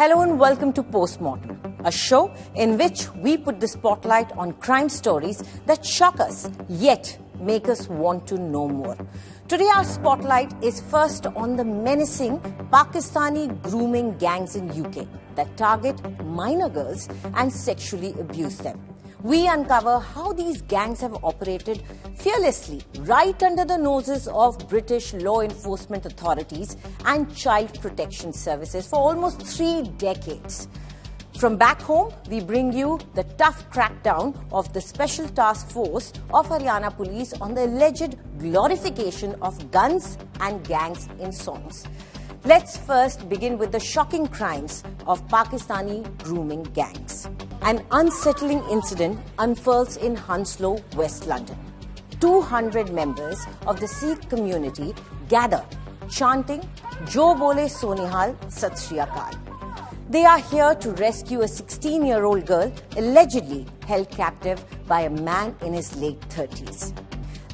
Hello and welcome to Postmortem, a show in which we put the spotlight on crime stories that shock us, yet make us want to know more. Today our spotlight is first on the menacing Pakistani grooming gangs in UK that target minor girls and sexually abuse them. We uncover how these gangs have operated fearlessly right under the noses of British law enforcement authorities and child protection services for almost 3 decades. From back home, we bring you the tough crackdown of the Special Task Force of Haryana Police on the alleged glorification of guns and gangs in songs. Let's first begin with the shocking crimes of Pakistani grooming gangs. An unsettling incident unfurls in Hounslow, West London. 200 members of the Sikh community gather, chanting, "Jo bole Sonihal, Sat Shri Akal." They are here to rescue a 16-year-old girl allegedly held captive by a man in his late 30s.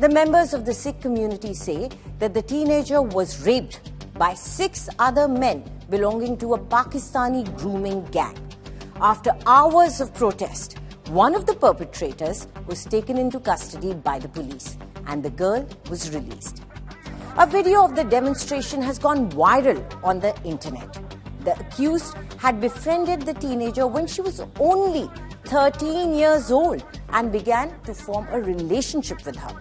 The members of the Sikh community say that the teenager was raped by 6 other men belonging to a Pakistani grooming gang. After hours of protest, one of the perpetrators was taken into custody by the police and the girl was released. A video of the demonstration has gone viral on the internet. The accused had befriended the teenager when she was only 13 years old and began to form a relationship with her.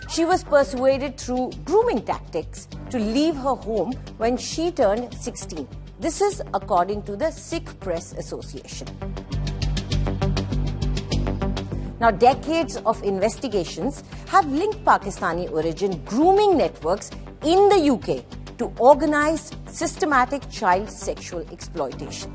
She was persuaded through grooming tactics to leave her home when she turned 16. This is according to the Sikh Press Association. Now, decades of investigations have linked Pakistani origin grooming networks in the UK to organized, systematic child sexual exploitation.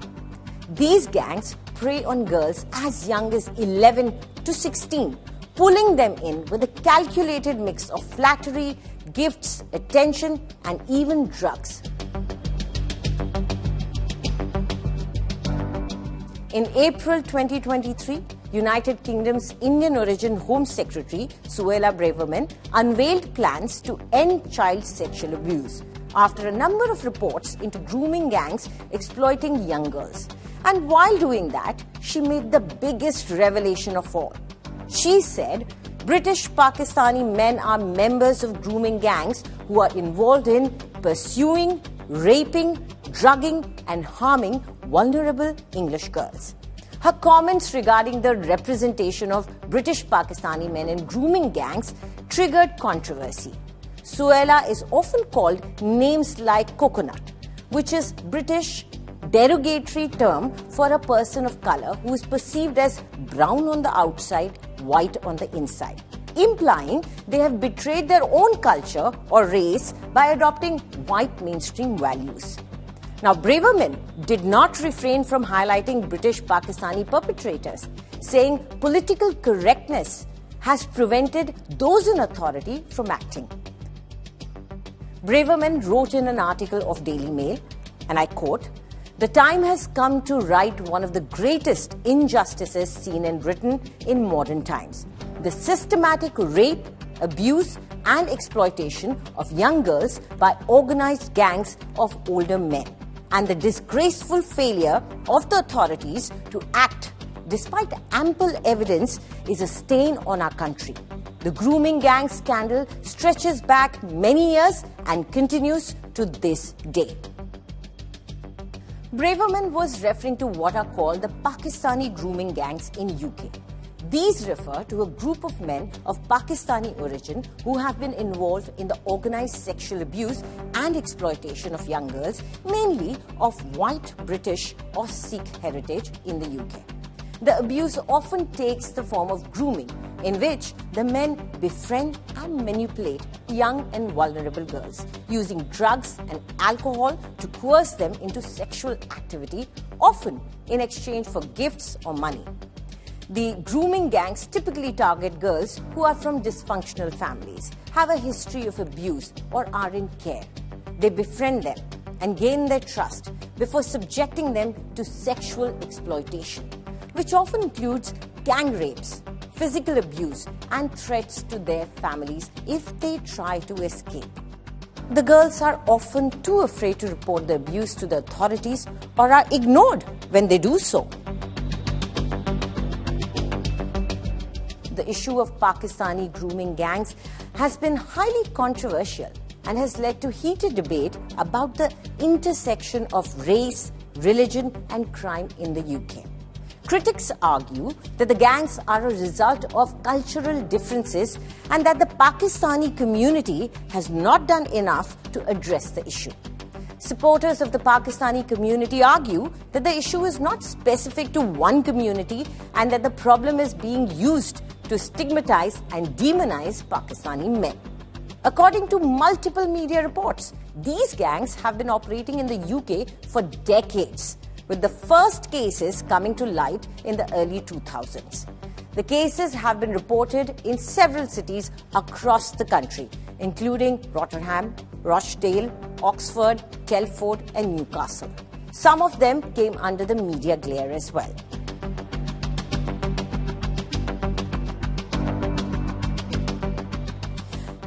These gangs prey on girls as young as 11 to 16, pulling them in with a calculated mix of flattery, gifts, attention, and even drugs. In April 2023, United Kingdom's Indian origin Home Secretary Suella Braverman unveiled plans to end child sexual abuse after a number of reports into grooming gangs exploiting young girls. And while doing that, she made the biggest revelation of all. She said British Pakistani men are members of grooming gangs who are involved in pursuing, raping, drugging and harming vulnerable English girls. Her comments regarding the representation of British Pakistani men in grooming gangs triggered controversy. Suella is often called names like coconut, which is British derogatory term for a person of color who is perceived as brown on the outside, white on the inside, implying they have betrayed their own culture or race by adopting white mainstream values. Now, Braverman did not refrain from highlighting British Pakistani perpetrators, saying political correctness has prevented those in authority from acting. Braverman wrote in an article of Daily Mail, and I quote, "The time has come to right one of the greatest injustices seen in Britain in modern times. The systematic rape, abuse and exploitation of young girls by organized gangs of older men, and the disgraceful failure of the authorities to act despite ample evidence is a stain on our country. The grooming gang scandal stretches back many years and continues to this day." Braverman was referring to what are called the Pakistani grooming gangs in UK. These refer to a group of men of Pakistani origin who have been involved in the organized sexual abuse and exploitation of young girls, mainly of white, British or Sikh heritage in the UK. The abuse often takes the form of grooming, in which the men befriend and manipulate young and vulnerable girls, using drugs and alcohol to coerce them into sexual activity, often in exchange for gifts or money. The grooming gangs typically target girls who are from dysfunctional families, have a history of abuse, or are in care. They befriend them and gain their trust before subjecting them to sexual exploitation, which often includes gang rapes, physical abuse, and threats to their families if they try to escape. the girls are often too afraid to report the abuse to the authorities or are ignored when they do so. The issue of Pakistani grooming gangs has been highly controversial and has led to heated debate about the intersection of race, religion and crime in the UK. Critics argue that the gangs are a result of cultural differences and that the Pakistani community has not done enough to address the issue. Supporters of the Pakistani community argue that the issue is not specific to one community and that the problem is being used to stigmatize and demonize Pakistani men. According to multiple media reports, these gangs have been operating in the UK for decades, with the first cases coming to light in the early 2000s. The cases have been reported in several cities across the country, including Rotherham, Rochdale, Oxford, Telford and Newcastle. Some of them came under the media glare as well.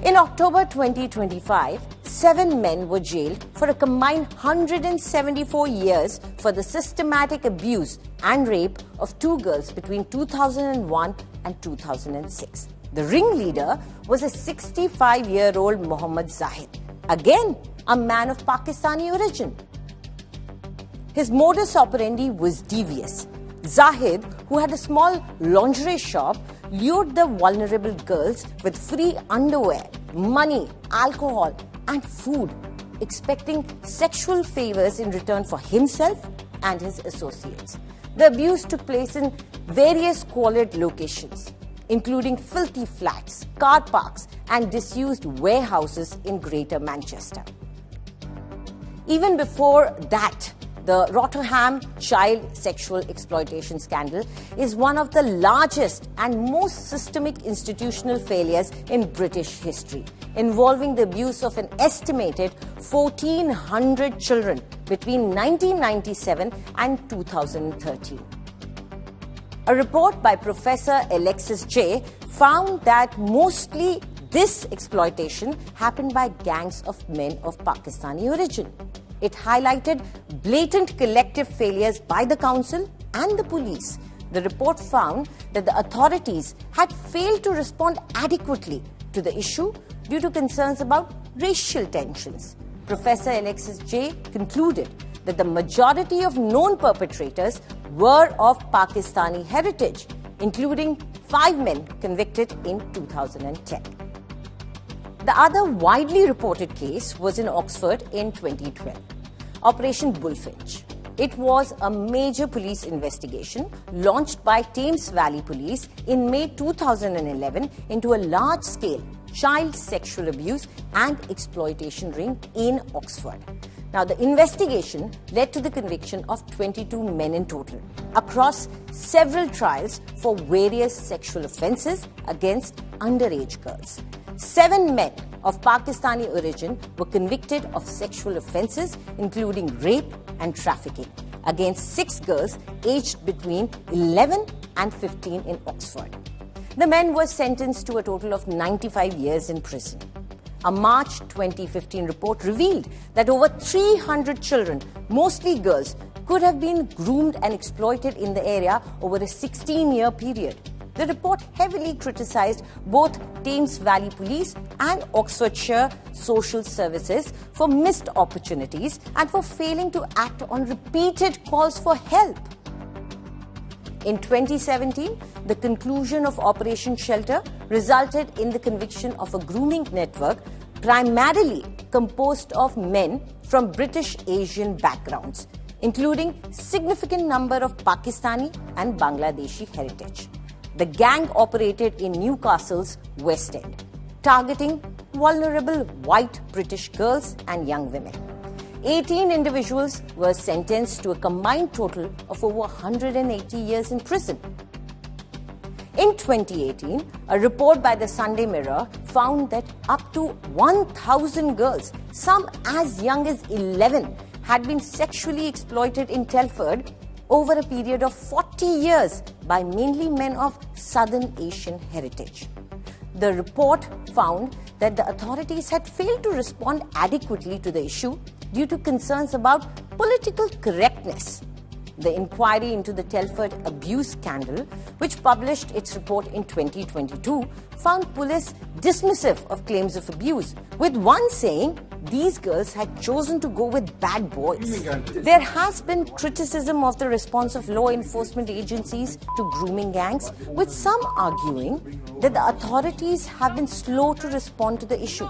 In October 2025, 7 men were jailed for a combined 174 years for the systematic abuse and rape of 2 girls between 2001 and 2006. The ringleader was a 65-year-old Mohammad Zahid, again a man of Pakistani origin. His modus operandi was devious. Zahid, who had a small lingerie shop, lured the vulnerable girls with free underwear, money, alcohol and food, expecting sexual favors in return for himself and his associates. The abuse took place in various squalid locations, including filthy flats, car parks and disused warehouses in Greater Manchester. Even before that, the Rotherham child sexual exploitation scandal is one of the largest and most systemic institutional failures in British history, involving the abuse of an estimated 1,400 children between 1997 and 2013. A report by Professor Alexis J. found that mostly this exploitation happened by gangs of men of Pakistani origin. It highlighted blatant collective failures by the council and the police. The report found that the authorities had failed to respond adequately to the issue due to concerns about racial tensions. Professor Alexis J. concluded that the majority of known perpetrators were of Pakistani heritage, including 5 men convicted in 2010. The other widely reported case was in Oxford in 2012, Operation Bullfinch. It was a major police investigation launched by Thames Valley Police in May 2011 into a large-scale child sexual abuse and exploitation ring in Oxford. Now, the investigation led to the conviction of 22 men in total across several trials for various sexual offences against underage girls. 7 men of Pakistani origin were convicted of sexual offences, including rape and trafficking, against 6 girls aged between 11 and 15 in Oxford. The men were sentenced to a total of 95 years in prison. A March 2015 report revealed that over 300 children, mostly girls, could have been groomed and exploited in the area over a 16-year period. The report heavily criticised both Thames Valley Police and Oxfordshire Social Services for missed opportunities and for failing to act on repeated calls for help. In 2017, the conclusion of Operation Shelter resulted in the conviction of a grooming network primarily composed of men from British Asian backgrounds, including significant number of Pakistani and Bangladeshi heritage. The gang operated in Newcastle's West End, targeting vulnerable white British girls and young women. 18 individuals were sentenced to a combined total of over 180 years in prison. In 2018, a report by the Sunday Mirror found that up to 1,000 girls, some as young as 11, had been sexually exploited in Telford over a period of 40 years by mainly men of Southern Asian heritage. The report found that the authorities had failed to respond adequately to the issue due to concerns about political correctness. The inquiry into the Telford abuse scandal, which published its report in 2022, found police dismissive of claims of abuse, with one saying these girls had chosen to go with bad boys. There has been criticism of the response of law enforcement agencies to grooming gangs, with some arguing that the authorities have been slow to respond to the issue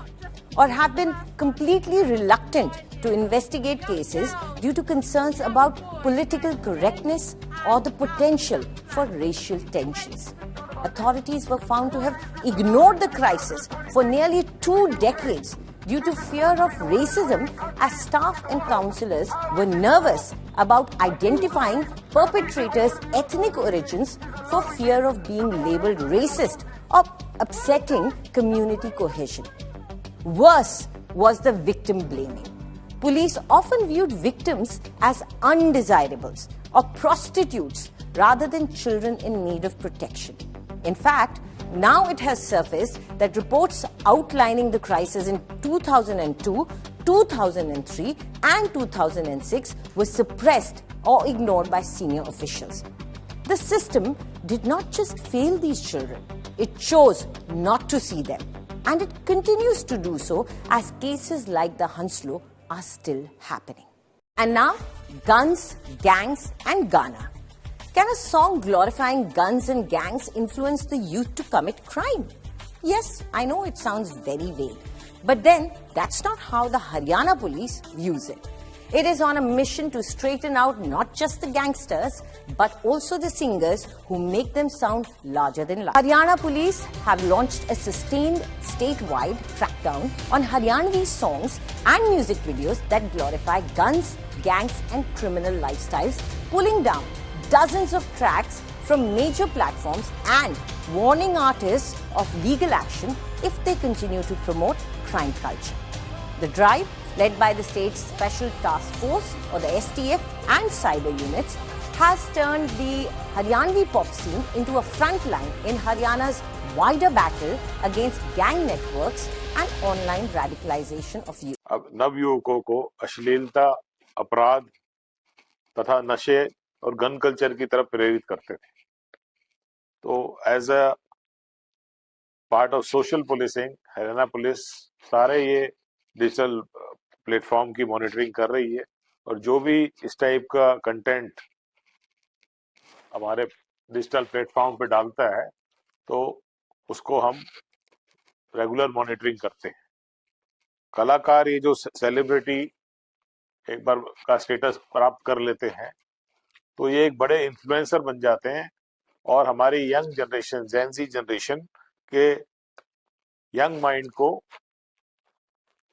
or have been completely reluctant to investigate cases due to concerns about political correctness or the potential for racial tensions. Authorities were found to have ignored the crisis for nearly 2 decades due to fear of racism, as staff and counsellors were nervous about identifying perpetrators' ethnic origins for fear of being labelled racist or upsetting community cohesion. Worse was the victim blaming. Police often viewed victims as undesirables or prostitutes rather than children in need of protection. In fact, now it has surfaced that reports outlining the crisis in 2002, 2003 and 2006 were suppressed or ignored by senior officials. The system did not just fail these children, it chose not to see them. And it continues to do so as cases like the Hounslow are still happening. And now, guns, gangs and Ghana. Can a song glorifying guns and gangs influence the youth to commit crime? Yes, I know it sounds very vague. But then, that's not how the Haryana Police views it. It is on a mission to straighten out not just the gangsters, but also the singers who make them sound larger than life. Haryana Police have launched a sustained statewide crackdown on Haryanvi songs and music videos that glorify guns, gangs and criminal lifestyles, pulling down dozens of tracks from major platforms and warning artists of legal action if they continue to promote crime culture. The drive, led by the state's Special Task Force or the STF and cyber units, has turned the Haryanvi pop scene into a front line in Haryana's wider battle against gang networks and online radicalization of youth. अब नवयुवकों को अश्लीलता, अपराध तथा नशे और gun culture की तरफ प्रेरित करते थे। तो as a part of social policing, Haryana police सारे ये डिजिटल प्लेटफॉर्म की मॉनिटरिंग कर रही है और जो भी इस टाइप का कंटेंट हमारे डिजिटल प्लेटफॉर्म पे डालता है तो उसको हम रेगुलर मॉनिटरिंग करते हैं। कलाकार, ये जो सेलिब्रिटी एक बार का स्टेटस प्राप्त कर लेते हैं तो ये एक बड़े इन्फ्लुएंसर बन जाते हैं और हमारी यंग जनरेशन, जेन ज़ी जनरेशन के यंग माइंड को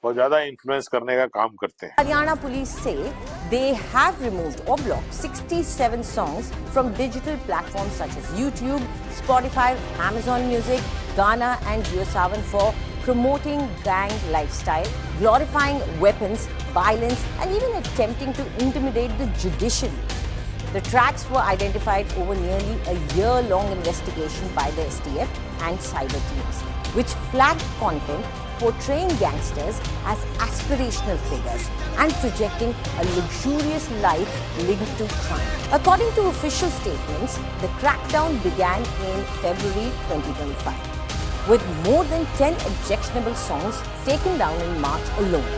बहुत ज्यादा इन्फ्लुएंस करने का काम करते हैं। Haryana Police say they have removed or blocked 67 songs from digital platforms such as YouTube, Spotify, Amazon Music, Gaana and JioSaavn for promoting gang lifestyle, glorifying weapons, violence and even attempting to intimidate the judiciary. The tracks were identified over nearly a year-long investigation by the STF and cyber teams, which flagged content portraying gangsters as aspirational figures and projecting a luxurious life linked to crime. According to official statements, the crackdown began in February 2025, with more than 10 objectionable songs taken down in March alone,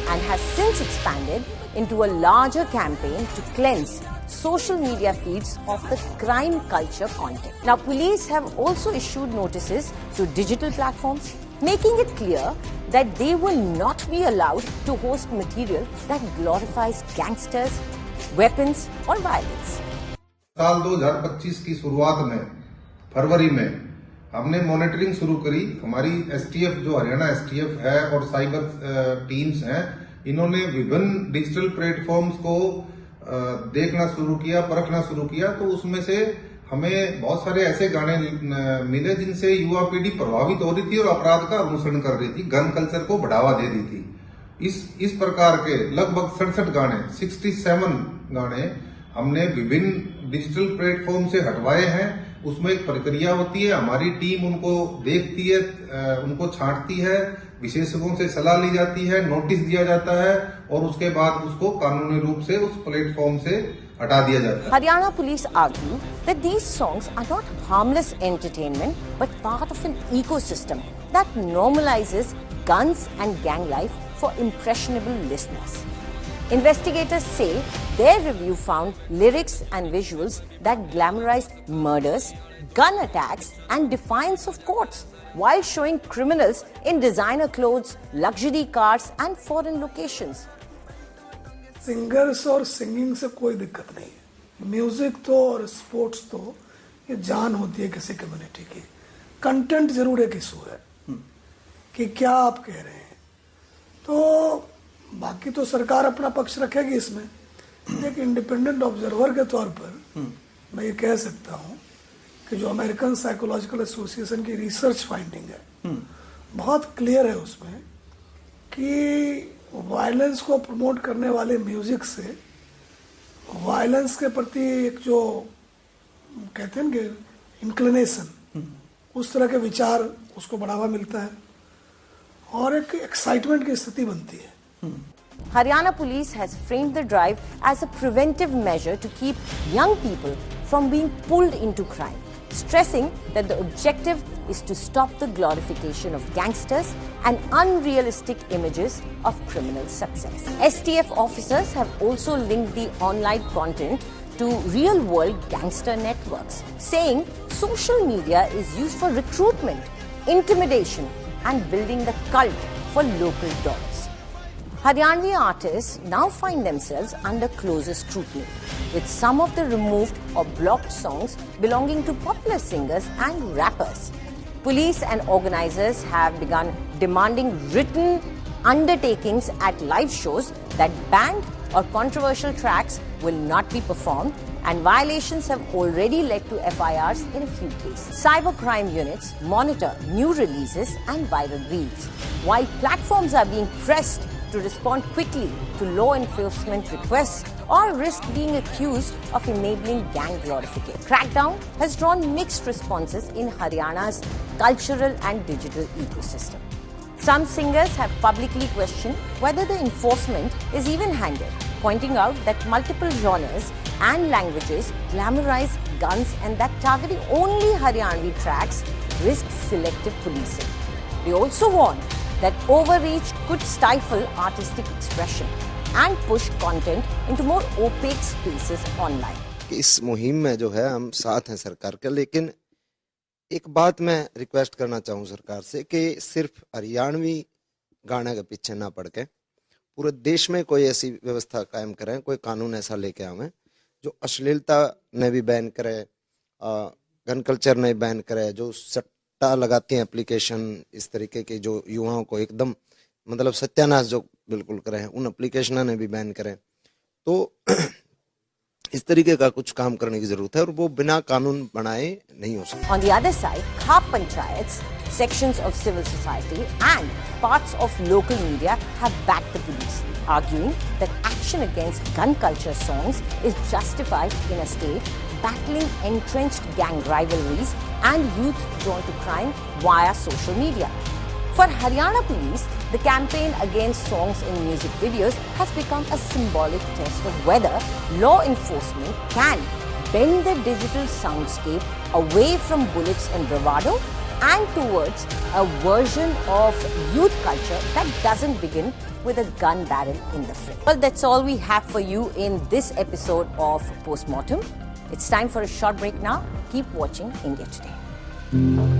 and has since expanded into a larger campaign to cleanse social media feeds of the crime culture content. Now, police have also issued notices to digital platforms, making it clear that they will not be allowed to host material that glorifies gangsters, weapons or violence. साल 2025 की शुरुआत में फरवरी में हमने monitoring शुरू करी। हमारी STF, जो हरियाणा एसटीएफ है और साइबर टीम्स हैं, इन्होंने विभिन्न डिजिटल प्लेटफॉर्म्स को देखना शुरू किया, परखना शुरू किया। तो उसमें से हमें बहुत सारे ऐसे गाने मिले जिनसे युवा पीढ़ी प्रभावित हो रही थी और अपराध का अनुसरण कर रही थी, गन कल्चर को बढ़ावा दे रही थी। इस प्रकार के लगभग 67 गाने, 67 गाने हमने विभिन्न डिजिटल प्लेटफॉर्म से हटवाए हैं उसमें एक प्रक्रिया होती है, हमारी टीम उनको देखती है, उनको छांटती है, विशेषज्ञों से सलाह ली जाती है, नोटिस दिया जाता है और उसके बाद उसको कानूनी रूप से उस प्लेटफॉर्म से हटा दिया जाता है। Haryana Police argue that these songs are not harmless entertainment but part of an ecosystem that normalizes guns and gang life for impressionable listeners. Investigators say their review found lyrics and visuals that glamorized murders, gun attacks and defiance of courts while showing criminals in designer clothes, luxury cars and foreign locations. Singers और singing से कोई दिक्कत नहीं है। Music तो और sports तो ये जान होती है किसी कम्युनिटी की। कंटेंट जरूर एक इशू है कि क्या आप कह रहे हैं, तो बाकी तो सरकार अपना पक्ष रखेगी इसमें। एक इंडिपेंडेंट ऑब्जर्वर के तौर पर मैं ये कह सकता हूँ कि जो अमेरिकन साइकोलॉजिकल एसोसिएशन की रिसर्च फाइंडिंग है बहुत क्लियर है उसमें कि वायलेंस को प्रमोट करने वाले म्यूजिक से वायलेंस के प्रति एक जो कहते हैं कि इंक्लिनेशन, उस तरह के विचार उसको बढ़ावा मिलता है और एक एक्साइटमेंट की स्थिति बनती है। Haryana Police has framed the drive as a preventive measure to keep young people from being pulled into crime, stressing that the objective is to stop the glorification of gangsters and unrealistic images of criminal success. STF officers have also linked the online content to real-world gangster networks, saying social media is used for recruitment, intimidation and building the cult for local dons. Haryanvi artists now find themselves under closer scrutiny, with some of the removed or blocked songs belonging to popular singers and rappers. Police and organizers have begun demanding written undertakings at live shows that banned or controversial tracks will not be performed, and violations have already led to FIRs in a few cases. Cybercrime units monitor new releases and viral reels, while platforms are being pressed to respond quickly to law enforcement requests or risk being accused of enabling gang glorification. Crackdown has drawn mixed responses in Haryana's cultural and digital ecosystem. Some singers have publicly questioned whether the enforcement is even-handed, pointing out that multiple genres and languages glamorize guns and that targeting only Haryanvi tracks risks selective policing. They also warn that overreach could stifle artistic expression and push content into more opaque spaces online. इस मुहिम में जो है हम साथ हैं सरकार के, लेकिन एक बात मैं रिक्वेस्ट करना चाहूँ सरकार से कि सिर्फ हरियाणवी गाने के पीछे ना पड़ के पूरे देश में कोई ऐसी व्यवस्था कायम करें, कोई कानून ऐसा लेके आवें जो अश्लीलता ने भी बैन करे, गन कल्चर ने बैन करे, जो सट्टा लगाती हैं एप्लीकेशन इस तरीके के जो युवाओं को एकदम मतलब सत्यानाश जो बिल्कुल करें, उन एप्लीकेशनों ने भी बैन करें। तो इस तरीके का कुछ काम करने की जरूरत है और वो बिना कानून बनाए नहीं हो सकता। On the other side, Khap Panchayats, sections of civil society and parts of local media have backed the police, arguing that action against gun culture songs is justified in a state battling entrenched gang rivalries and youth drawn to crime via social media. For Haryana Police, the campaign against songs in music videos has become a symbolic test of whether law enforcement can bend the digital soundscape away from bullets and bravado and towards a version of youth culture that doesn't begin with a gun barrel in the frame. Well, that's all we have for you in this episode of Postmortem. It's time for a short break now. Keep watching India Today.